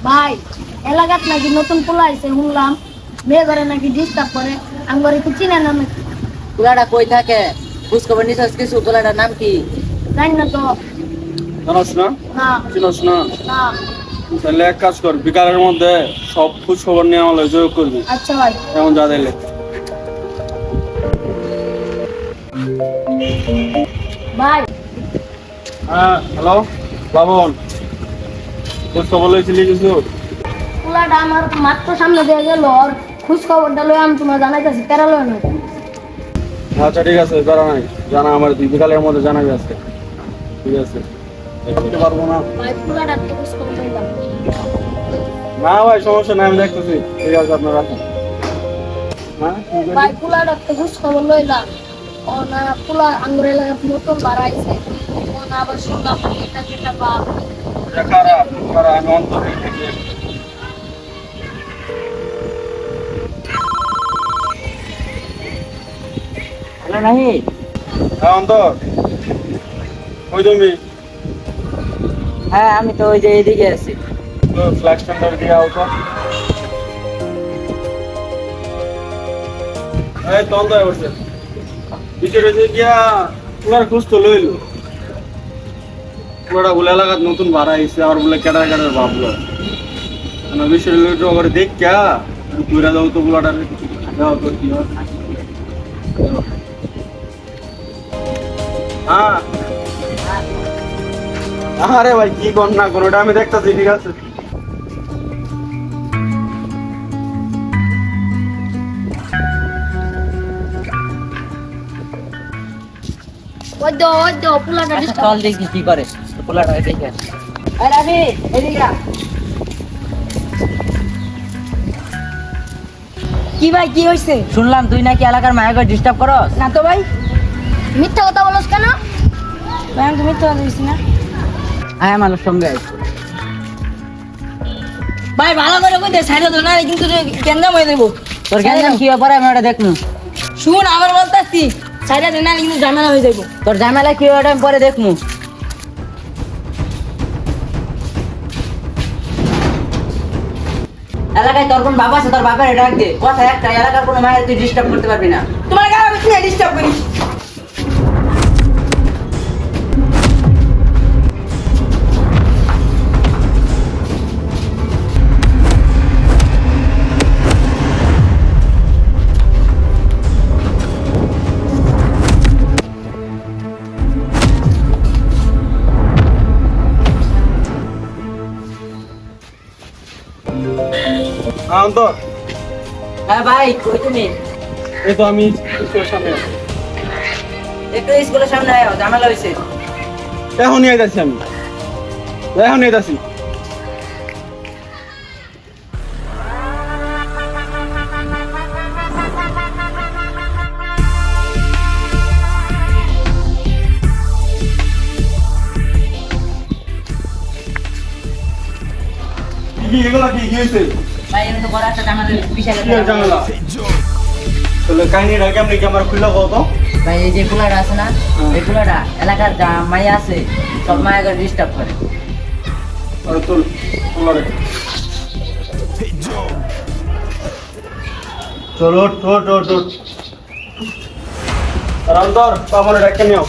ভাই এলাকাত নাকি নতুন পোলা আইছে শুনলাম, মেয়ে ঘরে নাকি ডিস্টার্ব করে, আমি ঘরে কি চিনে না নাকি? পোলাটা কই থাকে? খোঁজ খবর নিছস কিছু? পোলাটার নাম কি? জানি না তো। জানোস না? না। চিনোস না? না। তাহলে এক কাজ কর, বিকালের মধ্যে সব খোঁজ খবর নিয়ে আমার যোগ করবি। আচ্ছা ভাই। এখন যা দিলে। ভাই হ্যাঁ হ্যালো বাবন, খোঁজ খবর লইছিলি কিছু? পোলাটা আমার মাত্র সামনে দিয়ে গেল, আর খোঁজ খবরটা লই আমি তোমার জানাইতেছি, তেরা লয় না। আচ্ছা ঠিক আছে, জানা নাই, জানা আমার বিকালের মধ্যে জানাবি আজকে। ঠিক আছে, দেখতে পারবো না। ভাই পোলাটা তো খোঁজ খবর লইলাম। না ভাই সমস্যা নাই, আমি দেখতেছি। ঠিক আছে, আপনার রাখুন। হ্যাঁ কি বললি? ভাই পোলাটা তো খোঁজ খবর লইলাম, ও না পোলা আঙ্গুর এলাকাত নতুন বাড়াইছে, ও না আবার শুনলাম এটা যেটা বা এটা খারাপ খারাপ, আমি অন্তরে থেকে হ্যালো নাহি। হ্যাঁ অন্তর, ওই তুমি হ্যাঁ আমি তো ওই যে এইদিকে আছি। ফ্ল্যাগ স্ট্যান্ডার দিয়ে আও তো। এই তো অন্তর বসে ভিতরে যে গিয়া পুরার খোঁজ তো লইলো। পুরাটা বলে এলাকাত নতুন ভাড়া আইছে, আর বলে কেটার কেটার ভাবলো না বিষয় লইটো করে দেখ ক্যা পুরা যাও তো বুলাটার যাও তো কি হয়। হ্যাঁ আরে ভাই কি কর না কোনোটা আমি দেখতেছি। ঠিক আছে ওই দো পোলাটা আচ্ছা, ডিস্টার্ব। চল দেখি কি করে পোলাটা, দেখে আসি। এই রাবি, এদিকে আয়। কি ভাই কি হইছে? শুনলাম তুই নাকি এলাকার মায়াকে ডিস্টার্ব করস। না তো ভাই, মিথ্যা কথা বলছ কেন? ভাই আমি তো মিথ্যা কথা বলছি না। আয় আমার সঙ্গে আয়। ভাই ভালো করে কই দে, সাইডে ধর না কিন্তু কেন্দ্র হয়ে দেব। তোর জ্ঞান কি ব্যাপারে আমি ওটা দেখনু। শুন আমার বলতাছি, সাইডে ধর না কিন্তু ঝামেলা হয়ে যাইব। তোর ঝামেলা কি ওটা আমি পরে দেখনু। এলাকায় তোর কোন বাবা আছে? তোর বাবার ডাক দে। কথা একটা, এলাকার কোনো মায়ের তুই ডিস্টার্ব করতে পারবি না। তোমার গায়ে আমি কি ডিস্টার্ব করি? হ্যাঁ অন্তর, হ্যাঁ ভাই, কই তুমি? এই তো আমি স্কুলের সামনে আছি। একটু স্কুলের সামনে আয়, ঝামেলা হয়েছে। এখনই আইতাছি আমি, এখনই আইতাছি। কি এগুলা কি হয়েছে? ভাই এর তো বড় একটা ঝামেলা হয়েছে, বিশাল কি একটা আর ঝামেলা? তাহলে কাহিনীটা কেমনি কি আমার খুলে কও তো। ভাই এই যে পোলাটা আছে না, হ্যাঁ। এই পোলাটা এলাকার যা মাইয়া আছে সব মায়াকে ডিস্টার্ব করে। আরে তোর তোলারে চলো ওঠ ওঠ ওঠ ওঠ। আর অন্তর তো আমার ডাক্তার নিও।